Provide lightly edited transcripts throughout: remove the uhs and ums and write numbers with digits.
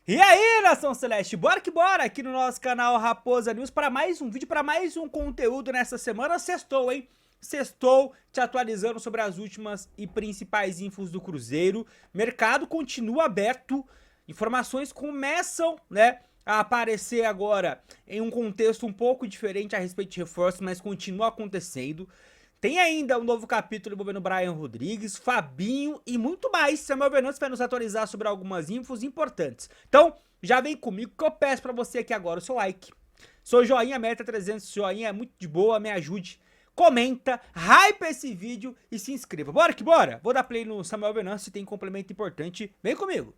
E aí, Nação Celeste, bora que bora aqui no nosso canal Raposa News para mais um vídeo, para mais um conteúdo nessa semana. Sextou, hein? Sextou, te atualizando sobre as últimas e principais infos do Cruzeiro. Mercado continua aberto, informações começam, né, a aparecer agora em um contexto um pouco diferente a respeito de reforços, mas continua acontecendo. Tem ainda um novo capítulo envolvendo Brian Rodrigues, Fabinho e muito mais. Samuel Venâncio vai nos atualizar sobre algumas infos importantes. Então, já vem comigo que eu peço pra você aqui agora o seu like. Seu joinha, meta 300, joinha é muito de boa, me ajude. Comenta, hype esse vídeo e se inscreva. Bora que bora! Vou dar play no Samuel Venâncio, tem complemento importante. Vem comigo!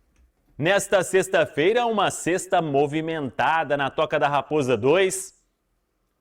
Nesta sexta-feira, uma sexta movimentada na Toca da Raposa 2.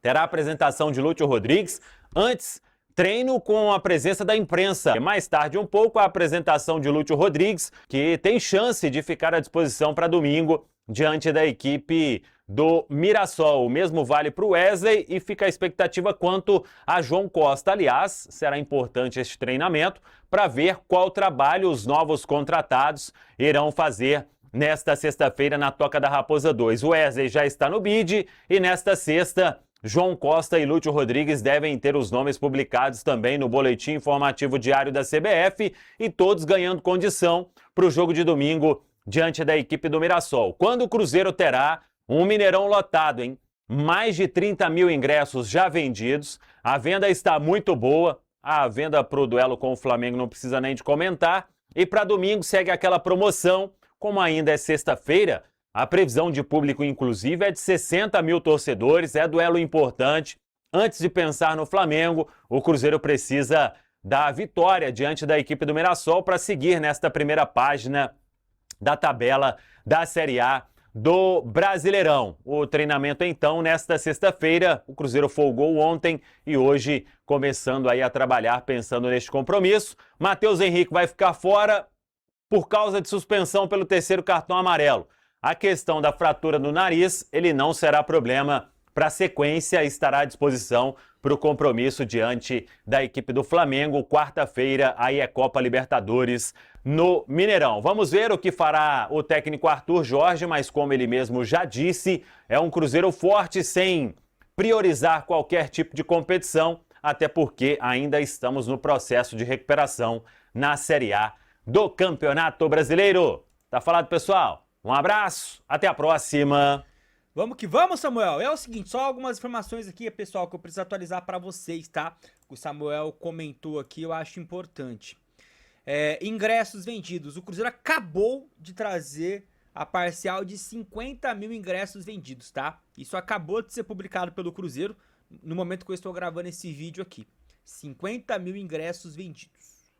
Terá a apresentação de Lúcio Rodrigues. Antes, treino com a presença da imprensa. Mais tarde um pouco, a apresentação de Lúcio Rodrigues, que tem chance de ficar à disposição para domingo diante da equipe do Mirassol. O mesmo vale para o Wesley e fica a expectativa quanto a João Costa. Aliás, será importante este treinamento para ver qual trabalho os novos contratados irão fazer nesta sexta-feira na Toca da Raposa 2. O Wesley já está no bid e nesta sexta João Costa e Lúcio Rodrigues devem ter os nomes publicados também no boletim informativo diário da CBF e todos ganhando condição para o jogo de domingo diante da equipe do Mirassol. Quando o Cruzeiro terá um Mineirão lotado, hein? Mais de 30 mil ingressos já vendidos, a venda está muito boa, a venda para o duelo com o Flamengo não precisa nem de comentar, e para domingo segue aquela promoção, como ainda é sexta-feira. A previsão de público, inclusive, é de 60 mil torcedores, é duelo importante. Antes de pensar no Flamengo, o Cruzeiro precisa da vitória diante da equipe do Mirassol para seguir nesta primeira página da tabela da Série A do Brasileirão. O treinamento, então, nesta sexta-feira, o Cruzeiro folgou ontem e hoje começando aí a trabalhar pensando neste compromisso. Matheus Henrique vai ficar fora por causa de suspensão pelo terceiro cartão amarelo. A questão da fratura no nariz, ele não será problema para a sequência, estará à disposição para o compromisso diante da equipe do Flamengo. Quarta-feira, aí é Copa Libertadores no Mineirão. Vamos ver o que fará o técnico Arthur Jorge, mas como ele mesmo já disse, é um Cruzeiro forte sem priorizar qualquer tipo de competição, até porque ainda estamos no processo de recuperação na Série A do Campeonato Brasileiro. Tá falado, pessoal? Um abraço, até a próxima. Vamos que vamos, Samuel. É o seguinte, só algumas informações aqui, pessoal, que eu preciso atualizar para vocês, tá? O Samuel comentou aqui, eu acho importante. Ingressos vendidos. O Cruzeiro acabou de trazer a parcial de 50 mil ingressos vendidos, tá? Isso acabou de ser publicado pelo Cruzeiro no momento que eu estou gravando esse vídeo aqui. 50 mil ingressos vendidos.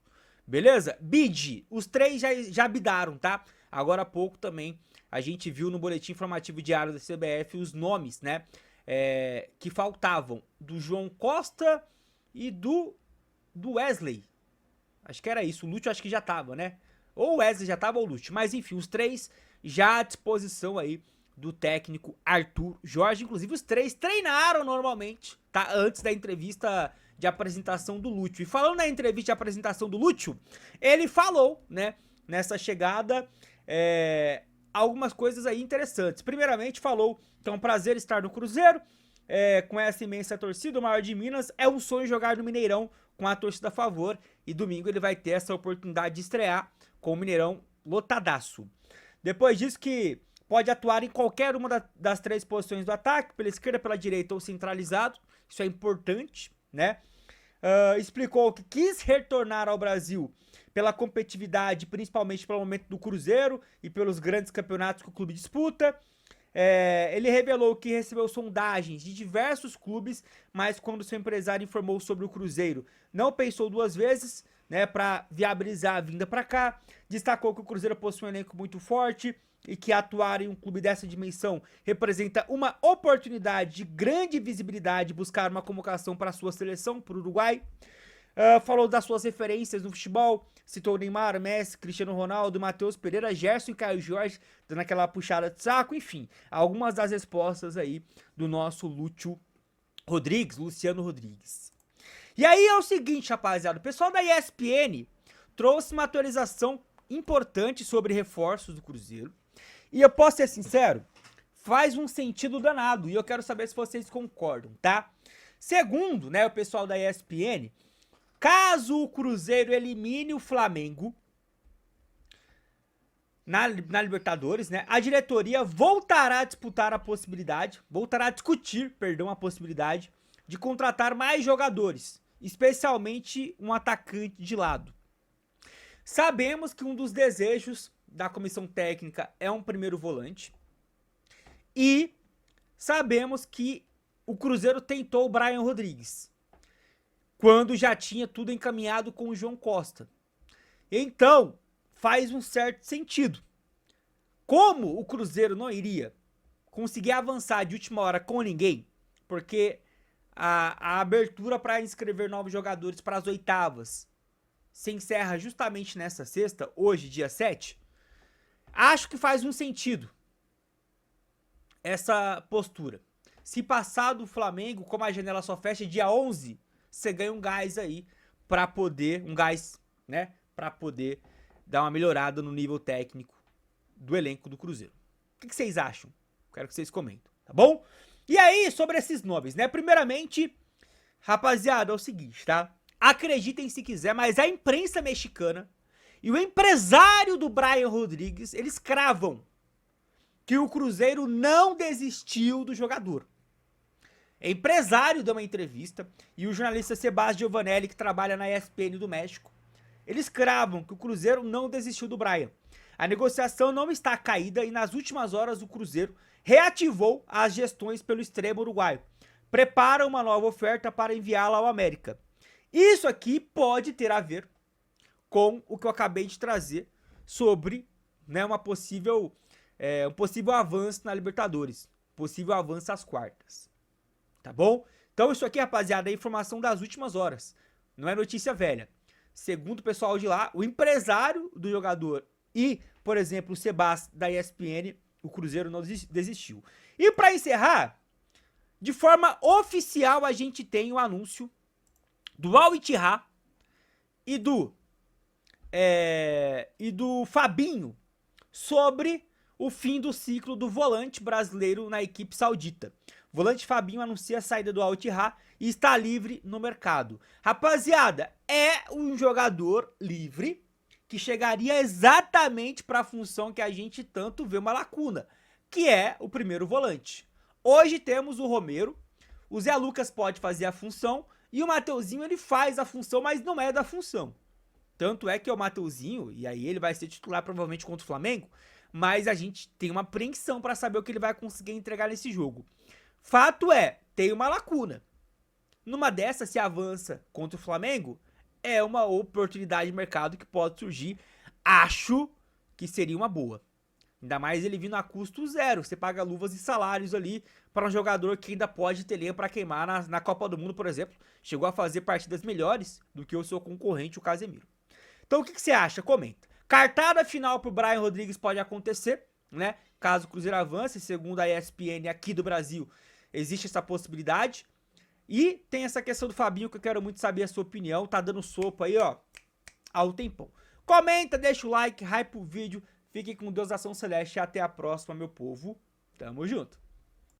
Beleza? Bid. Os três já bidaram, tá? Agora há pouco também a gente viu no boletim informativo diário da CBF os nomes, né, que faltavam, do João Costa e do Wesley. Acho que era isso, o Lúcio acho que já tava, né? Ou o Wesley já tava ou o Lúcio, mas enfim, os três já à disposição aí do técnico Arthur Jorge. Inclusive os três treinaram normalmente, tá? Antes da entrevista de apresentação do Lúcio. E falando na entrevista de apresentação do Lúcio, ele falou, né, nessa chegada, algumas coisas aí interessantes. Primeiramente falou que é um prazer estar no Cruzeiro, com essa imensa torcida, o maior de Minas. É um sonho jogar no Mineirão com a torcida a favor, e domingo ele vai ter essa oportunidade de estrear com o Mineirão lotadaço. Depois disso que pode atuar em qualquer uma das três posições do ataque, pela esquerda, pela direita ou centralizado. Isso é importante, né? Explicou que quis retornar ao Brasil pela competitividade, principalmente pelo momento do Cruzeiro e pelos grandes campeonatos que o clube disputa. Ele revelou que recebeu sondagens de diversos clubes, mas quando seu empresário informou sobre o Cruzeiro, não pensou duas vezes, né, para viabilizar a vinda para cá. Destacou que o Cruzeiro possui um elenco muito forte e que atuar em um clube dessa dimensão representa uma oportunidade de grande visibilidade, buscar uma convocação para a sua seleção, para o Uruguai. Falou das suas referências no futebol, citou Neymar, Messi, Cristiano Ronaldo, Matheus Pereira, Gerson e Caio Jorge, dando aquela puxada de saco. Enfim, algumas das respostas aí do nosso Luciano Rodrigues. E aí é o seguinte, rapaziada, o pessoal da ESPN trouxe uma atualização importante sobre reforços do Cruzeiro E eu posso ser sincero, faz um sentido danado, e eu quero saber se vocês concordam, tá? Segundo, né, o pessoal da ESPN, caso o Cruzeiro elimine o Flamengo na Libertadores, né, a diretoria voltará a discutir a possibilidade de contratar mais jogadores, especialmente um atacante de lado. Sabemos que um dos desejos da comissão técnica é um primeiro volante. E sabemos que o Cruzeiro tentou o Brian Rodrigues, quando já tinha tudo encaminhado com o João Costa. Então, faz um certo sentido. Como o Cruzeiro não iria conseguir avançar de última hora com ninguém, porque a abertura para inscrever novos jogadores para as oitavas se encerra justamente nessa sexta, hoje, dia 7, acho que faz um sentido essa postura. Se passar do Flamengo, como a janela só fecha dia 11, você ganha um gás aí para poder, né, para poder dar uma melhorada no nível técnico do elenco do Cruzeiro. O que vocês acham? Quero que vocês comentem, tá bom? E aí, sobre esses nomes, né? Primeiramente, rapaziada, é o seguinte, tá? Acreditem se quiser, mas a imprensa mexicana e o empresário do Brian Rodrigues, eles cravam que o Cruzeiro não desistiu do jogador. O empresário deu uma entrevista e o jornalista Sebastião Giovanelli, que trabalha na ESPN do México, eles cravam que o Cruzeiro não desistiu do Brian. A negociação não está caída e nas últimas horas o Cruzeiro reativou as gestões pelo extremo uruguaio. Prepara uma nova oferta para enviá-la ao América. Isso aqui pode ter a ver com o que eu acabei de trazer sobre, né, um possível avanço na Libertadores, possível avanço às quartas, tá bom? Então isso aqui, rapaziada, é informação das últimas horas, não é notícia velha. Segundo o pessoal de lá, o empresário do jogador e, por exemplo, o Sebastião da ESPN, o Cruzeiro não desistiu. E para encerrar, de forma oficial a gente tem o anúncio do Al-Ittihad e do Fabinho sobre o fim do ciclo do volante brasileiro na equipe saudita. O volante Fabinho anuncia a saída do Al-Ittihad e está livre no mercado. Rapaziada, é um jogador livre que chegaria exatamente para a função que a gente tanto vê uma lacuna, que é o primeiro volante. Hoje temos o Romero, o Zé Lucas pode fazer a função e o Mateuzinho ele faz a função, mas não é da função. Tanto é que é o Mateuzinho, e aí ele vai ser titular provavelmente contra o Flamengo, mas a gente tem uma apreensão para saber o que ele vai conseguir entregar nesse jogo. Fato é, tem uma lacuna. Numa dessas, se avança contra o Flamengo, é uma oportunidade de mercado que pode surgir. Acho que seria uma boa. Ainda mais ele vindo a custo zero. Você paga luvas e salários ali para um jogador que ainda pode ter lenha para queimar na Copa do Mundo, por exemplo. Chegou a fazer partidas melhores do que o seu concorrente, o Casemiro. Então o que você acha? Comenta. Cartada final pro Brian Rodrigues pode acontecer, né? Caso o Cruzeiro avance, segundo a ESPN aqui do Brasil, existe essa possibilidade. E tem essa questão do Fabinho que eu quero muito saber a sua opinião. Tá dando sopa aí, ó, ao tempão. Comenta, deixa o like, hype o vídeo. Fiquem com Deus, ação celeste e até a próxima, meu povo. Tamo junto.